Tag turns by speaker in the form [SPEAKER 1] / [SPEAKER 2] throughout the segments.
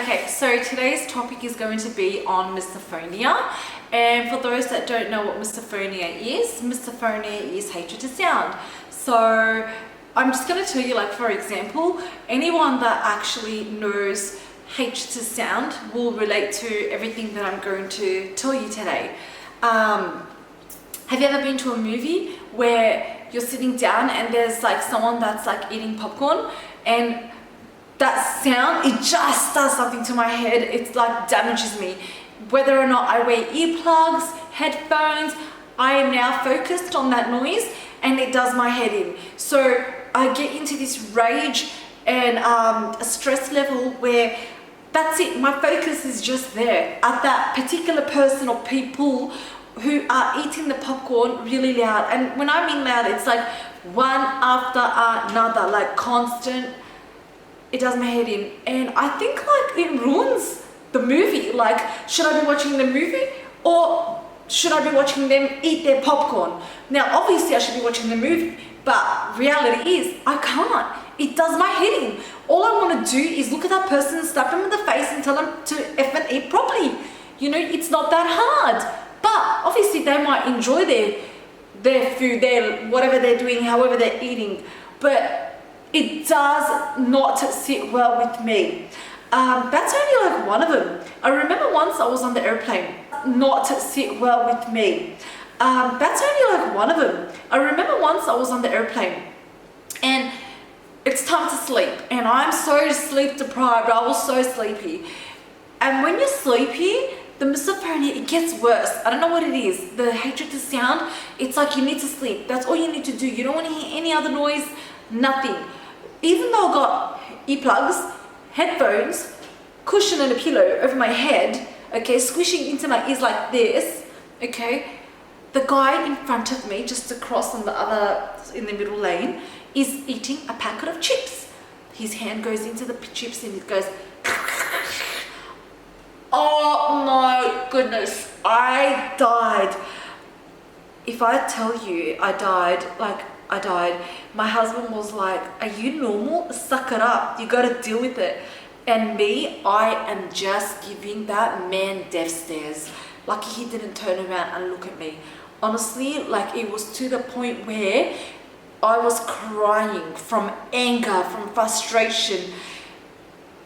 [SPEAKER 1] Okay, so today's topic is going to be on misophonia. And for those that don't know what misophonia is hatred to sound. So I'm just going to tell you, like, for example, anyone that actually knows hatred to sound will relate to everything that I'm going to tell you today. Have you ever been to a movie where you're sitting down and there's like someone that's like eating popcorn, and that sound, it just does something to my head. It's like damages me. Whether or not I wear earplugs, headphones, I am now focused on that noise and it does my head in. So I get into this rage and a stress level where that's it, my focus is just there at that particular person or people who are eating the popcorn really loud. And when I mean loud, it's like one after another, like constant. It does my head in, and I think like it ruins the movie. Like, should I be watching the movie or should I be watching them eat their popcorn? Now obviously I should be watching the movie, but reality is I can't. It does my head in. All I want to do is look at that person, slap them in the face and tell them to effing eat properly. You know, it's not that hard. But obviously they might enjoy their food, their whatever they're doing, however they're eating, but it does not sit well with me. That's only like one of them. I remember once I was on the airplane. Not sit well with me. That's only like one of them. I remember once I was on the airplane and it's time to sleep, and I'm so sleep deprived. I was so sleepy. And when you're sleepy, the misophonia, it gets worse. I don't know what it is. The hatred to sound, it's like you need to sleep. That's all you need to do. You don't want to hear any other noise, nothing. Even though I got earplugs, headphones, cushion and a pillow over my head, okay, squishing into my ears like this, okay, the guy in front of me, just across on the other, in the middle lane, is eating a packet of chips. His hand goes into the chips and it goes, oh my goodness, I died. If I tell you I died, I died. My husband was like, are you normal? Suck it up. You got to deal with it. And me, I am just giving that man death stares. Lucky he didn't turn around and look at me. Honestly, like, it was to the point where I was crying from anger, from frustration.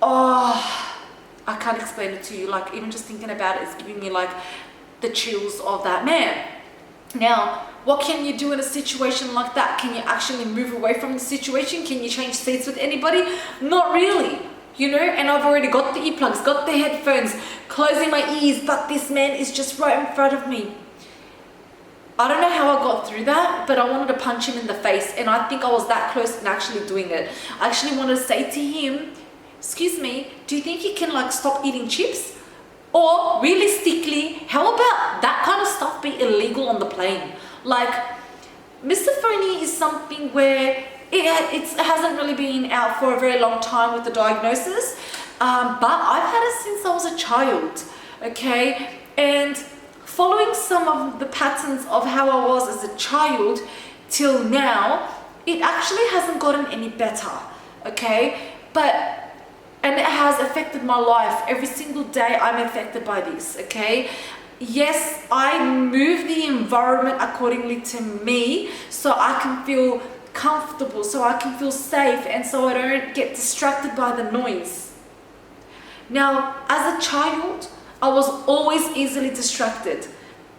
[SPEAKER 1] Oh, I can't explain it to you. Like, even just thinking about it is giving me like the chills of that man. Now, what can you do in a situation like that? Can you actually move away from the situation? Can you change seats with anybody? Not really, you know, and I've already got the earplugs, got the headphones, closing my ears, but this man is just right in front of me. I don't know how I got through that, but I wanted to punch him in the face, and I think I was that close in actually doing it. I actually wanted to say to him, excuse me, do you think you can like stop eating chips? Or realistically, how about that kind of stuff be illegal on the plane? Like, misophonia is something where it hasn't really been out for a very long time with the diagnosis, but I've had it since I was a child, okay? And following some of the patterns of how I was as a child till now, it actually hasn't gotten any better, okay? And it has affected my life. Every single day I'm affected by this, okay? Yes, I move the environment accordingly to me so I can feel comfortable, so I can feel safe, and so I don't get distracted by the noise. Now, as a child, I was always easily distracted,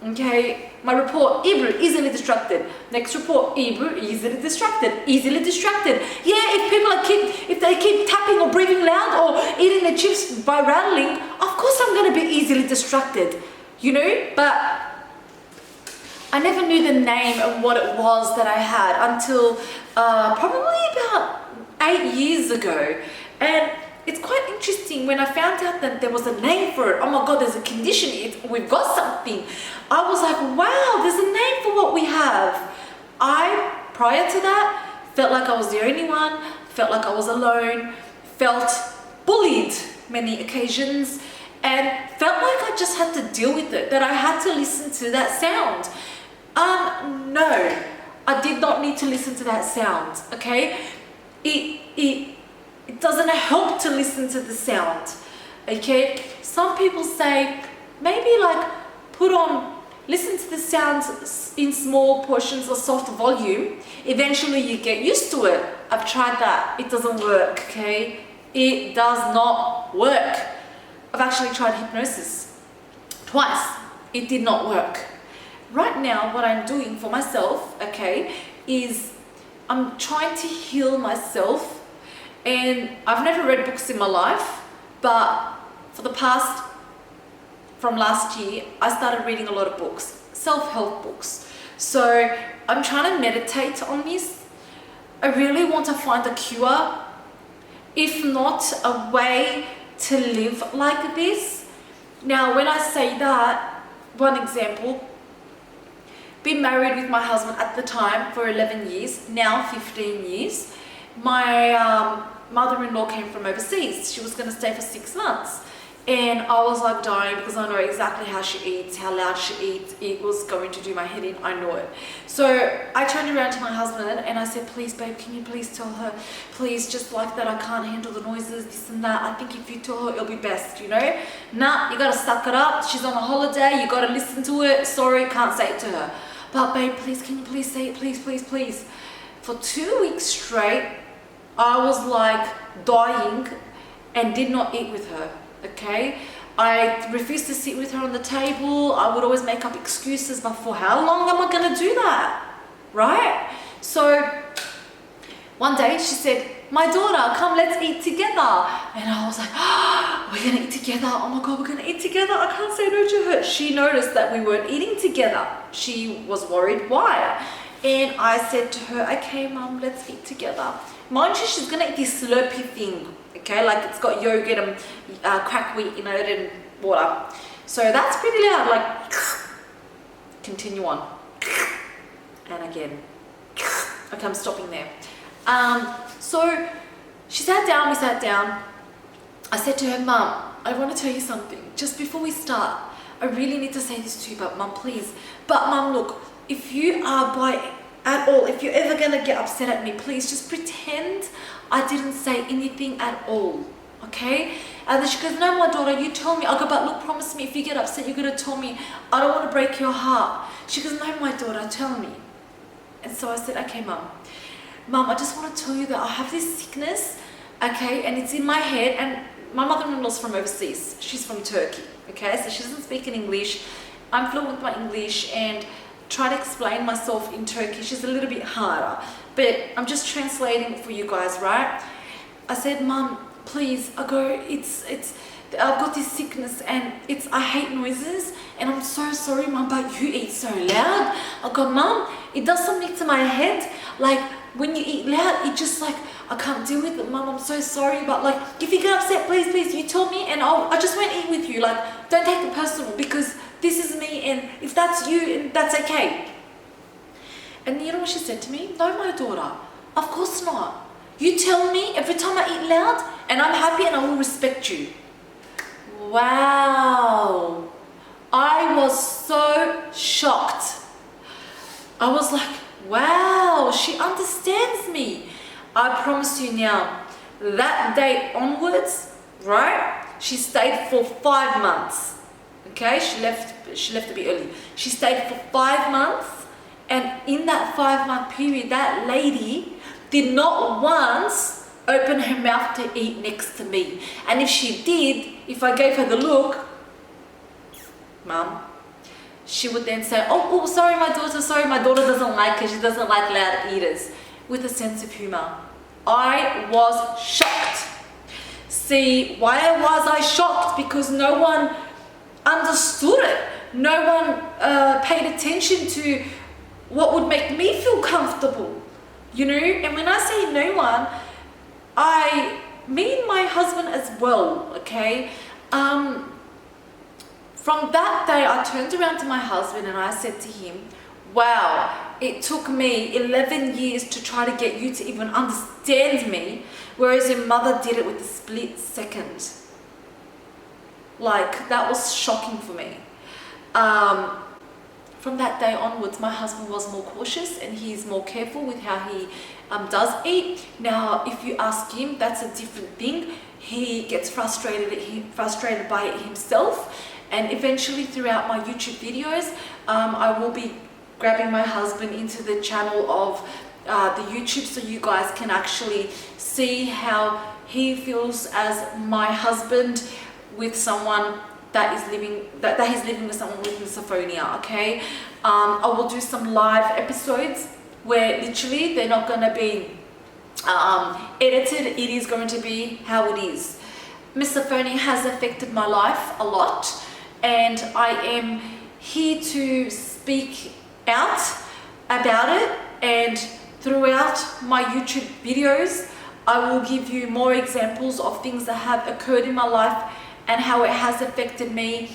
[SPEAKER 1] okay? My report, Ebru, easily distracted. Next report, Ebru, easily distracted. Easily distracted. Yeah, if they keep tapping or breathing loud or eating the chips by rattling, of course I'm going to be easily distracted, you know? But I never knew the name of what it was that I had until probably about 8 years ago. And it's quite interesting when I found out that there was a name for it. Oh my God, there's a condition. We've got something. I was like, wow, there's a name for what we have. Prior to that, felt like I was the only one, felt like I was alone, felt bullied many occasions, and felt like I just had to deal with it, that I had to listen to that sound. No, I did not need to listen to that sound, okay? It doesn't help to listen to the sound. Okay, some people say maybe like listen to the sounds in small portions or soft volume. Eventually you get used to it. I've tried that. It doesn't work, okay? It does not work. I've actually tried hypnosis twice. It did not work. Right now, what I'm doing for myself, okay, is I'm trying to heal myself. And I've never read books in my life, but from last year, I started reading a lot of books, self-help books. So I'm trying to meditate on this. I really want to find a cure, if not a way to live like this. Now, when I say that, one example, been married with my husband at the time for 11 years, now 15 years. My mother-in-law came from overseas. She was going to stay for 6 months. And I was like dying because I know exactly how she eats, how loud she eats. It was going to do my head in, I know it. So I turned around to my husband and I said, please babe, can you please tell her, please, just like that, I can't handle the noises, this and that. I think if you tell her, it'll be best, you know? Nah, you gotta suck it up. She's on a holiday, you gotta listen to it. Sorry, can't say it to her. But babe, please, can you please say it, please, please, please. For 2 weeks straight, I was like dying and did not eat with her. Okay, I refused to sit with her on the table. I would always make up excuses, but for how long am I going to do that, right? So one day she said, my daughter, come, let's eat together. And I was like, oh, we're going to eat together. Oh my God, we're going to eat together. I can't say no to her. She noticed that we weren't eating together. She was worried why. And I said to her, okay, mum, let's eat together. Mind you, she's going to eat this slurpy thing. Okay, like it's got yogurt and cracked wheat in it and water. So that's pretty loud, like, continue on. And again. Okay, I'm stopping there. So she sat down, we sat down. I said to her, Mum, I want to tell you something. Just before we start, I really need to say this to you, but Mum, please. But Mum, look, if you are if you're ever going to get upset at me, please just pretend I didn't say anything at all, okay? And then she goes, no, my daughter, you tell me. I go, but look, promise me, if you get upset, you're going to tell me. I don't want to break your heart. She goes, no, my daughter, tell me. And so I said, okay, Mum. Mum, I just want to tell you that I have this sickness, okay, and it's in my head, and my mother-in-law's from overseas. She's from Turkey, okay? So she doesn't speak in English. I'm fluent with my English, and try to explain myself in Turkish is a little bit harder, but I'm just translating for you guys, right? I said, Mum, please, I go, I've got this sickness and I hate noises and I'm so sorry, Mum, but you eat so loud. I go, Mum, it does something to my head. Like when you eat loud, it just like, I can't deal with it, Mum, I'm so sorry, but like, if you get upset, please, you tell me and I just won't eat with you. Like, don't take it personal because this is me and if that's you, that's okay. And you know what she said to me? No, my daughter, of course not. You tell me every time I eat loud and I'm happy and I will respect you. Wow. I was so shocked. I was like, wow, she understands me. I promise you now, that day onwards, right? She stayed for 5 months. Okay, she left a bit early. She stayed for 5 months, and in that 5-month period, that lady did not once open her mouth to eat next to me. And if she did, if I gave her the look, Mum, she would then say, oh, sorry, my daughter doesn't like it, she doesn't like loud eaters, with a sense of humor. I was shocked. See, why was I shocked? Because no one understood it. No one paid attention to what would make me feel comfortable, you know? And when I say no one, I mean my husband as well, okay? From that day, I turned around to my husband and I said to him, wow, it took me 11 years to try to get you to even understand me, whereas your mother did it with a split second. Like, that was shocking for me. From that day onwards, my husband was more cautious and he's more careful with how he does eat. Now, if you ask him, that's a different thing. he gets frustrated by it himself. And eventually throughout my YouTube videos, I will be grabbing my husband into the channel of the YouTube, so you guys can actually see how he feels as my husband with someone that is living he's living with someone with misophonia. Okay, I will do some live episodes where literally they're not going to be edited. It is going to be how it is. Misophonia has affected my life a lot, and I am here to speak out about it. And throughout my YouTube videos, I will give you more examples of things that have occurred in my life and how it has affected me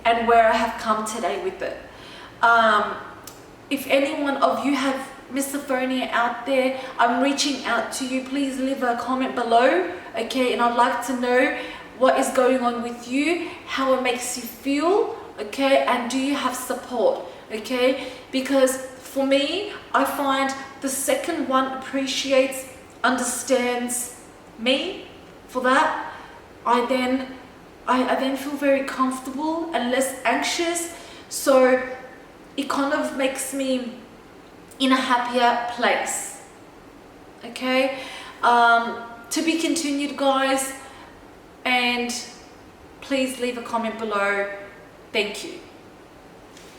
[SPEAKER 1] and where I have come today with it. If any one of you have misophonia out there, I'm reaching out to you. Please leave a comment below, okay? And I'd like to know what is going on with you, how it makes you feel, okay? And do you have support, okay? Because for me, I find the second one appreciates, understands me. For that, I then feel very comfortable and less anxious. So it kind of makes me in a happier place. Okay, to be continued, guys, and please leave a comment below. Thank you.